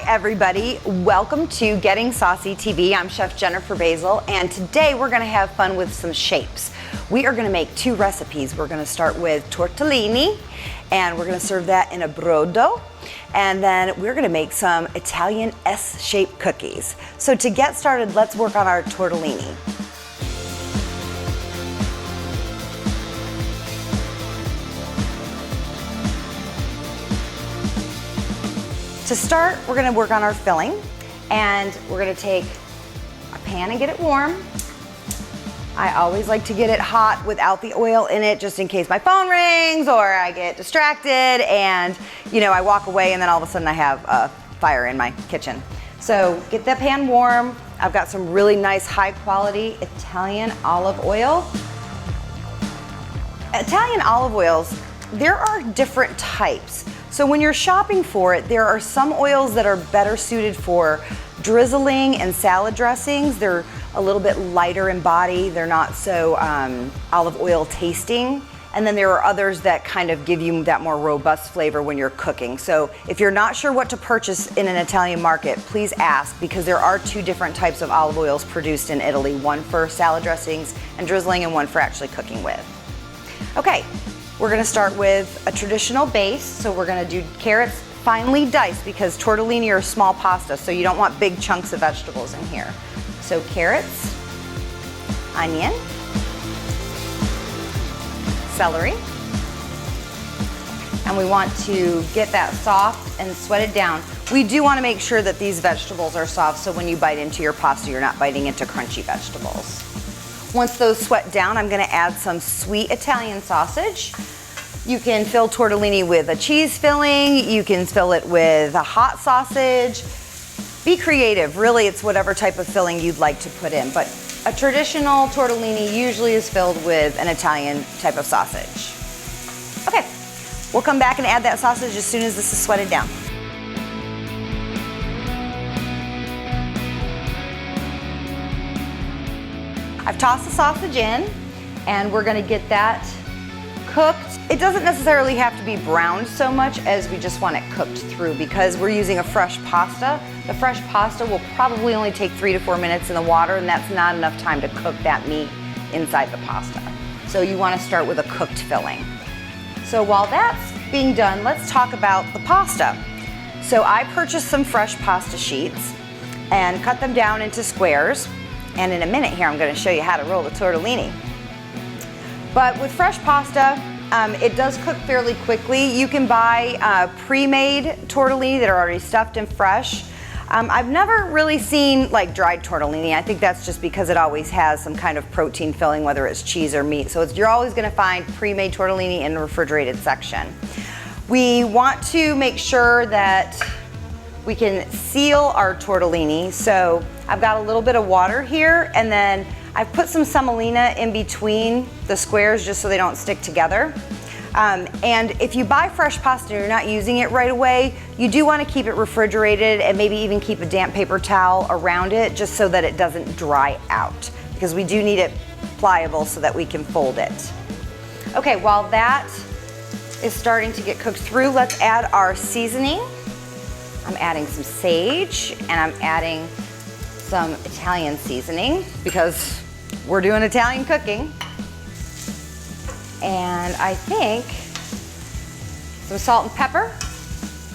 everybody, welcome to Getting Saucy TV. I'm Chef Jennifer Basil, and today we're going to have fun with some shapes. We are going to make two recipes. We're going to start with tortellini, and we're going to serve that in a brodo, and then we're going to make some Italian S-shaped cookies. So to get started, let's work on our tortellini. To start, we're gonna work on our filling, and we're gonna take a pan and get it warm. I always like to get it hot without the oil in it, just in case my phone rings or I get distracted and I walk away and then all of a sudden I have a fire in my kitchen. So get that pan warm. I've got some really nice high quality Italian olive oil. Italian olive oils, there are different types. So when you're shopping for it, there are some oils that are better suited for drizzling and salad dressings. They're a little bit lighter in body. They're not so olive oil tasting. And then there are others that kind of give you that more robust flavor when you're cooking. So if you're not sure what to purchase in an Italian market, please ask, because there are two different types of olive oils produced in Italy, one for salad dressings and drizzling and one for actually cooking with. Okay. We're gonna start with a traditional base. So we're gonna do carrots finely diced, because tortellini are small pasta, so you don't want big chunks of vegetables in here. So carrots, onion, celery, and we want to get that soft and sweat it down. We do wanna make sure that these vegetables are soft, so when you bite into your pasta, you're not biting into crunchy vegetables. Once those sweat down, I'm gonna add some sweet Italian sausage. You can fill tortellini with a cheese filling, you can fill it with a hot sausage. Be creative, really it's whatever type of filling you'd like to put in, but a traditional tortellini usually is filled with an Italian type of sausage. Okay, we'll come back and add that sausage as soon as this is sweated down. I've tossed the sausage in, and we're gonna get that cooked. It doesn't necessarily have to be browned so much as we just want it cooked through, because we're using a fresh pasta. The fresh pasta will probably only take 3 to 4 minutes in the water, and that's not enough time to cook that meat inside the pasta. So you wanna start with a cooked filling. So while that's being done, let's talk about the pasta. So I purchased some fresh pasta sheets and cut them down into squares. And in a minute here, I'm gonna show you how to roll the tortellini. But with fresh pasta, it does cook fairly quickly. You can buy pre-made tortellini that are already stuffed and fresh. I've never really seen like dried tortellini. I think that's just because it always has some kind of protein filling, whether it's cheese or meat. So you're always gonna find pre-made tortellini in the refrigerated section. We want to make sure that we can seal our tortellini. So I've got a little bit of water here, and then I've put some semolina in between the squares just so they don't stick together. And if you buy fresh pasta and you're not using it right away, you do want to keep it refrigerated and maybe even keep a damp paper towel around it just so that it doesn't dry out, because we do need it pliable so that we can fold it. Okay, while that is starting to get cooked through, let's add our seasoning. I'm adding some sage, and I'm adding some Italian seasoning because we're doing Italian cooking. And I think some salt and pepper,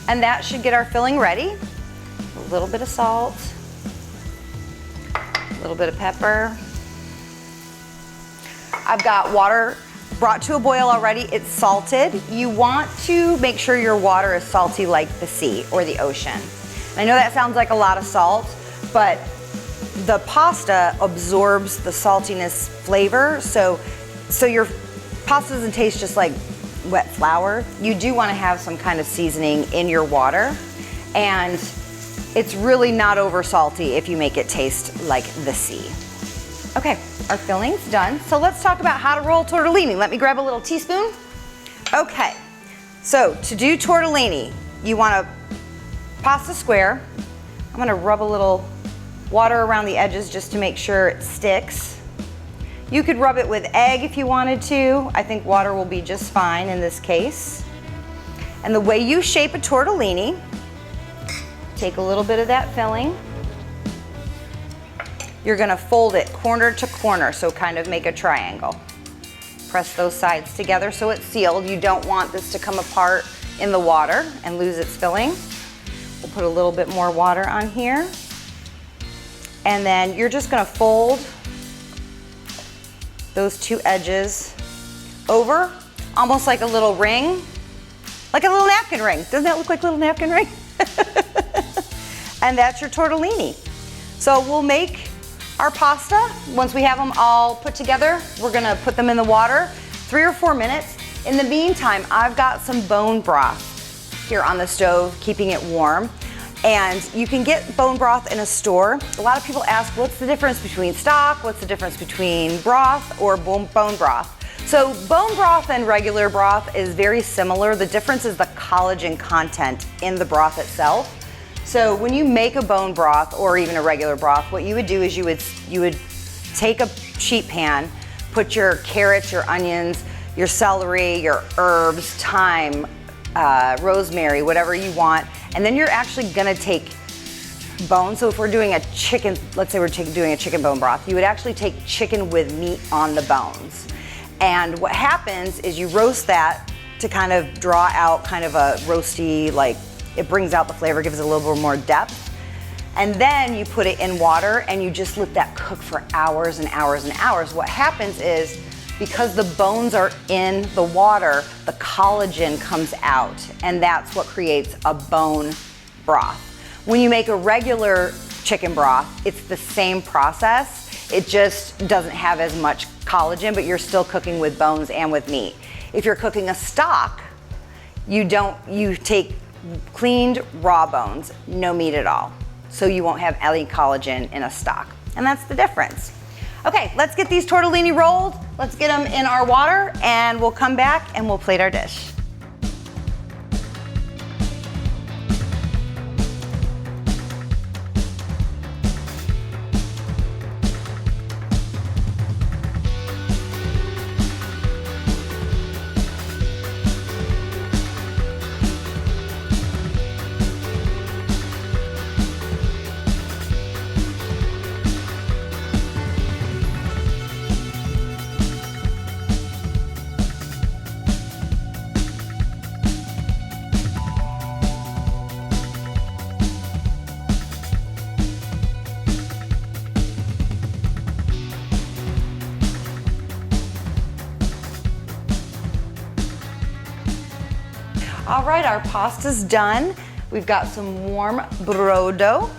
and that should get our filling ready. A little bit of salt, a little bit of pepper. I've got water brought to a boil already. It's salted. You want to make sure your water is salty like the sea or the ocean. And I know that sounds like a lot of salt, but the pasta absorbs the saltiness flavor, so your pasta doesn't taste just like wet flour. You do want to have some kind of seasoning in your water, and it's really not over salty if you make it taste like the sea. Okay, our filling's done. So let's talk about how to roll tortellini. Let me grab a little teaspoon. Okay, so to do tortellini, you want a pasta square. I'm gonna rub a little water around the edges just to make sure it sticks. You could rub it with egg if you wanted to. I think water will be just fine in this case. And the way you shape a tortellini, take a little bit of that filling. You're gonna fold it corner to corner, so kind of make a triangle. Press those sides together so it's sealed. You don't want this to come apart in the water and lose its filling. We'll put a little bit more water on here. And then you're just gonna fold those two edges over, almost like a little ring, like a little napkin ring. Doesn't that look like a little napkin ring? And that's your tortellini. So we'll make our pasta. Once we have them all put together, we're gonna put them in the water, 3 or 4 minutes. In the meantime, I've got some bone broth here on the stove, keeping it warm. And you can get bone broth in a store. A lot of people ask, what's the difference between stock? What's the difference between broth or bone broth? So bone broth and regular broth is very similar. The difference is the collagen content in the broth itself. So when you make a bone broth or even a regular broth, what you would do is you would take a sheet pan, put your carrots, your onions, your celery, your herbs, thyme, rosemary, whatever you want, and then you're actually gonna take bone. So if we're doing a chicken, let's say we're doing a chicken bone broth, you would actually take chicken with meat on the bones. And what happens is you roast that to kind of draw out kind of a roasty, like it brings out the flavor, gives it a little bit more depth. And then you put it in water and you just let that cook for hours and hours and hours. What happens is, because the bones are in the water, the collagen comes out, and that's what creates a bone broth. When you make a regular chicken broth, it's the same process. It just doesn't have as much collagen, but you're still cooking with bones and with meat. If you're cooking a stock, you take cleaned raw bones, no meat at all. So you won't have any collagen in a stock. And that's the difference. Okay, let's get these tortellini rolled. Let's get them in our water and we'll come back and we'll plate our dish. All right, our pasta's done. We've got some warm brodo.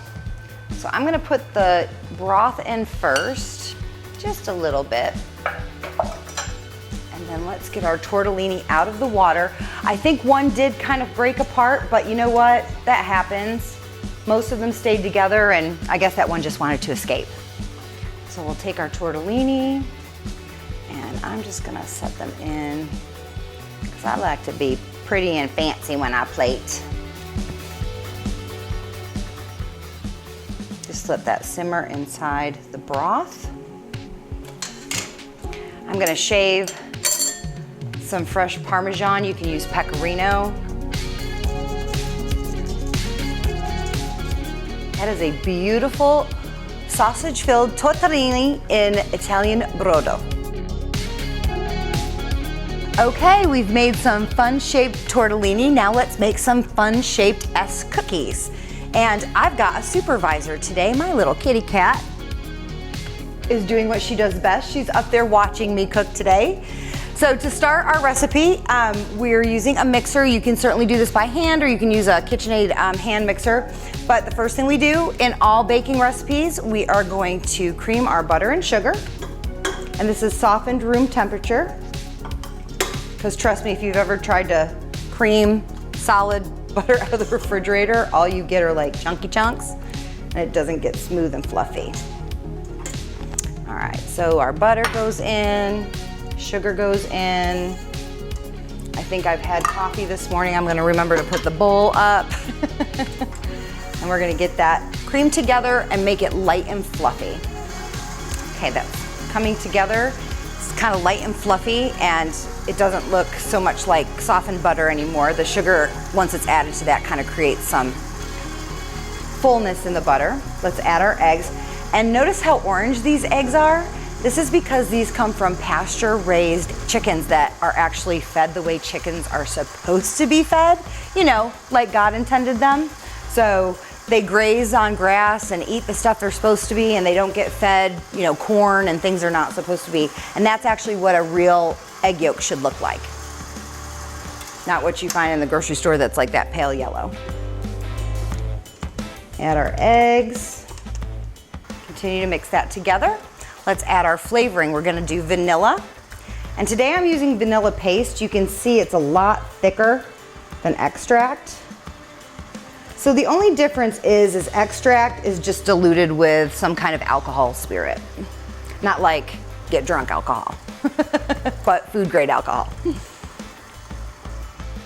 So I'm gonna put the broth in first, just a little bit. And then let's get our tortellini out of the water. I think one did kind of break apart, but you know what? That happens. Most of them stayed together, and I guess that one just wanted to escape. So we'll take our tortellini, and I'm just gonna set them in, because I like to be pretty and fancy when I plate. Just let that simmer inside the broth. I'm gonna shave some fresh Parmesan. You can use Pecorino. That is a beautiful sausage-filled tortellini in Italian brodo. Okay, we've made some fun-shaped tortellini. Now let's make some fun-shaped S cookies. And I've got a supervisor today. My little kitty cat is doing what she does best. She's up there watching me cook today. So to start our recipe, we're using a mixer. You can certainly do this by hand, or you can use a KitchenAid hand mixer. But the first thing we do in all baking recipes, we are going to cream our butter and sugar. And this is softened room temperature. Because trust me, if you've ever tried to cream solid butter out of the refrigerator, all you get are like chunky chunks, and it doesn't get smooth and fluffy. All right, so our butter goes in, sugar goes in. I think I've had coffee this morning. I'm gonna remember to put the bowl up. And we're gonna get that creamed together and make it light and fluffy. Okay, that's coming together. It's kind of light and fluffy, and it doesn't look so much like softened butter anymore. The sugar, once it's added to that, kind of creates some fullness in the butter. Let's add our eggs. And notice how orange these eggs are? This is because these come from pasture-raised chickens that are actually fed the way chickens are supposed to be fed, you know, like God intended them. So they graze on grass and eat the stuff they're supposed to be, and they don't get fed, you know, corn and things they're not supposed to be. And that's actually what a real egg yolk should look like. Not what you find in the grocery store that's like that pale yellow. Add our eggs. Continue to mix that together. Let's add our flavoring. We're gonna do vanilla. And today I'm using vanilla paste. You can see it's a lot thicker than extract. So the only difference is extract is just diluted with some kind of alcohol spirit. Not like get drunk alcohol, but food grade alcohol.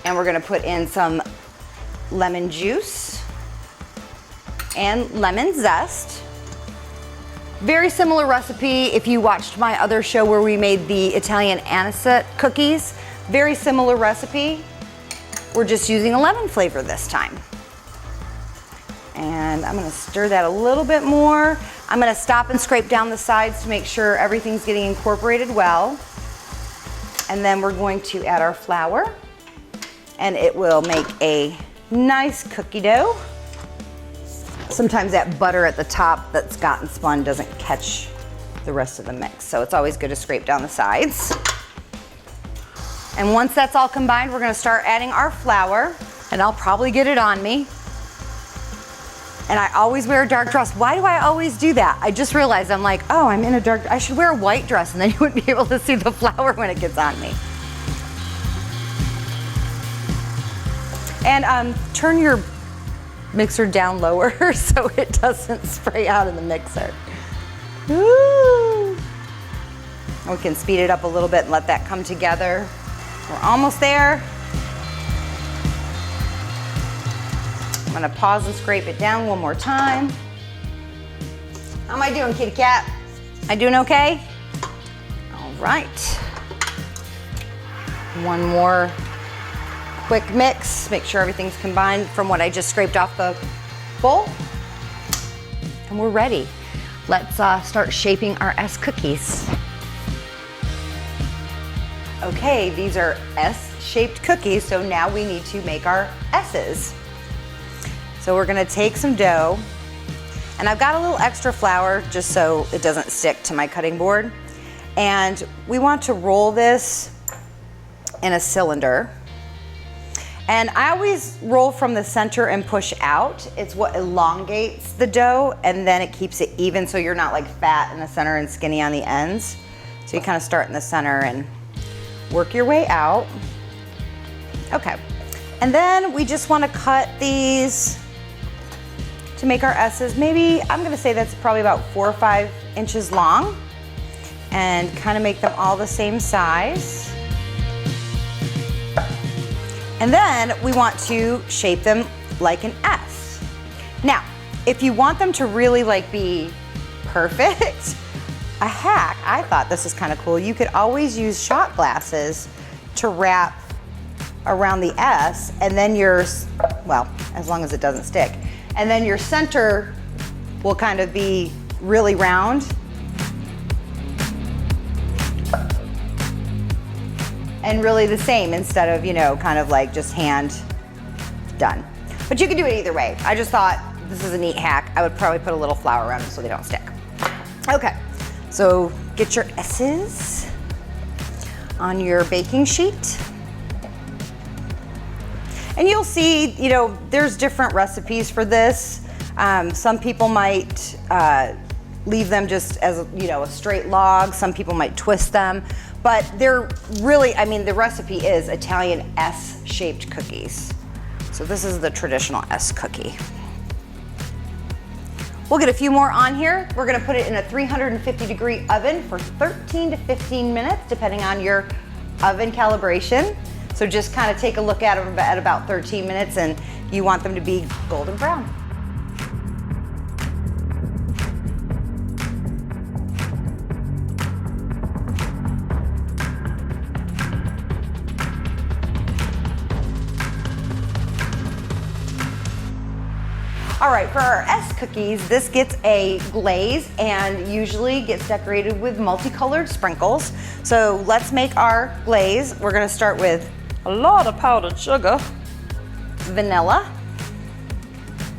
And we're gonna put in some lemon juice and lemon zest. Very similar recipe if you watched my other show where we made the Italian anisette cookies. Very similar recipe. We're just using a lemon flavor this time. And I'm gonna stir that a little bit more. I'm gonna stop and scrape down the sides to make sure everything's getting incorporated well. And then we're going to add our flour, and it will make a nice cookie dough. Sometimes that butter at the top that's gotten spun doesn't catch the rest of the mix, so it's always good to scrape down the sides. And once that's all combined, we're gonna start adding our flour, and I'll probably get it on me. And I always wear a dark dress. Why do I always do that? I just realized I'm like, oh, I'm in a dark, I should wear a white dress, and then you wouldn't be able to see the flour when it gets on me. And turn your mixer down lower so it doesn't spray out in the mixer. Woo! We can speed it up a little bit and let that come together. We're almost there. I'm gonna pause and scrape it down one more time. How am I doing, kitty cat? Am I doing okay? All right. One more quick mix, make sure everything's combined from what I just scraped off the bowl. And we're ready. Let's start shaping our S cookies. Okay, these are S-shaped cookies, so now we need to make our S's. So we're gonna take some dough, and I've got a little extra flour just so it doesn't stick to my cutting board. And we want to roll this in a cylinder. And I always roll from the center and push out. It's what elongates the dough, and then it keeps it even so you're not like fat in the center and skinny on the ends. So you kind of start in the center and work your way out. Okay, and then we just want to cut these to make our S's. Maybe, I'm gonna say that's probably about 4 or 5 inches long, and kind of make them all the same size. And then we want to shape them like an S. Now, if you want them to really like be perfect, a hack, I thought this was kind of cool. You could always use shot glasses to wrap around the S, and then yours, well, as long as it doesn't stick. And then your center will kind of be really round. And really the same instead of, you know, kind of like just hand done. But you can do it either way. I just thought this is a neat hack. I would probably put a little flour around them so they don't stick. Okay, so get your S's on your baking sheet. And you'll see, you know, there's different recipes for this. Some people might leave them just as, you know, a straight log. Some people might twist them. But they're really, I mean, the recipe is Italian S-shaped cookies. So this is the traditional S cookie. We'll get a few more on here. We're gonna put it in a 350-degree oven for 13 to 15 minutes, depending on your oven calibration. So just kind of take a look at them at about 13 minutes, and you want them to be golden brown. All right, for our S cookies, this gets a glaze and usually gets decorated with multicolored sprinkles. So let's make our glaze. We're gonna start with a lot of powdered sugar, vanilla.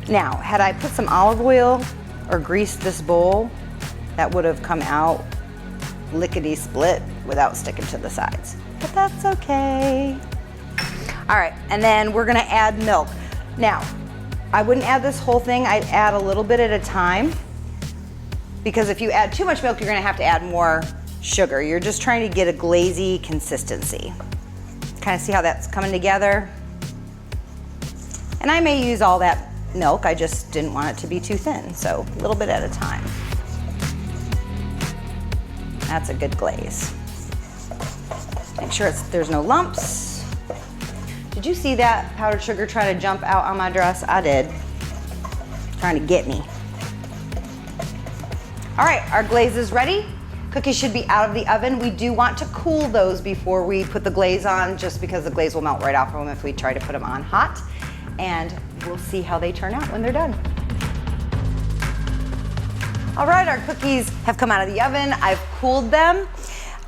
Now, had I put some olive oil or greased this bowl, that would have come out lickety-split without sticking to the sides, but that's okay. All right, and then we're gonna add milk. Now, I wouldn't add this whole thing, I'd add a little bit at a time, because if you add too much milk, you're gonna have to add more sugar. You're just trying to get a glazy consistency. Kind of see how that's coming together? And I may use all that milk, I just didn't want it to be too thin, so a little bit at a time. That's a good glaze. Make sure there's no lumps. Did you see that powdered sugar trying to jump out on my dress? I did. Trying to get me. All right, our glaze is ready. Cookies should be out of the oven. We do want to cool those before we put the glaze on, just because the glaze will melt right off of them if we try to put them on hot. And we'll see how they turn out when they're done. All right, our cookies have come out of the oven. I've cooled them.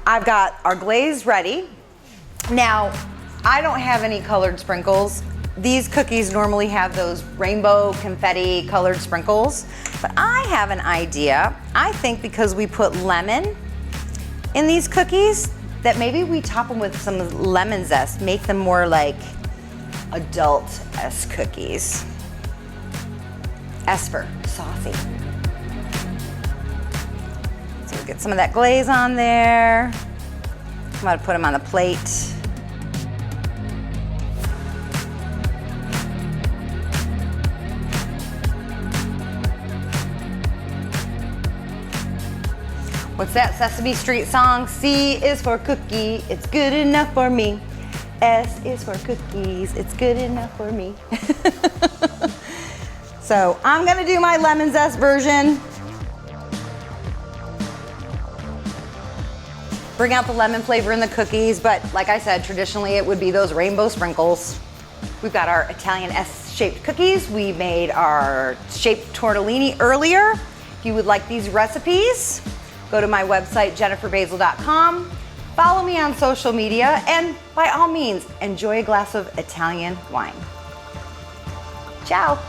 I've got our glaze ready. Now, I don't have any colored sprinkles. These cookies normally have those rainbow confetti colored sprinkles, but I have an idea. I think because we put lemon in these cookies, that maybe we top them with some lemon zest, make them more like adult S cookies. S for saucy. So we'll get some of that glaze on there. I'm gonna put them on the plate. What's that Sesame Street song? C is for cookie, it's good enough for me. S is for cookies, it's good enough for me. So I'm gonna do my lemon zest version. Bring out the lemon flavor in the cookies, but like I said, traditionally it would be those rainbow sprinkles. We've got our Italian S-shaped cookies. We made our shaped tortellini earlier. If you would like these recipes, go to my website, jenniferbasil.com. Follow me on social media, and by all means, enjoy a glass of Italian wine. Ciao.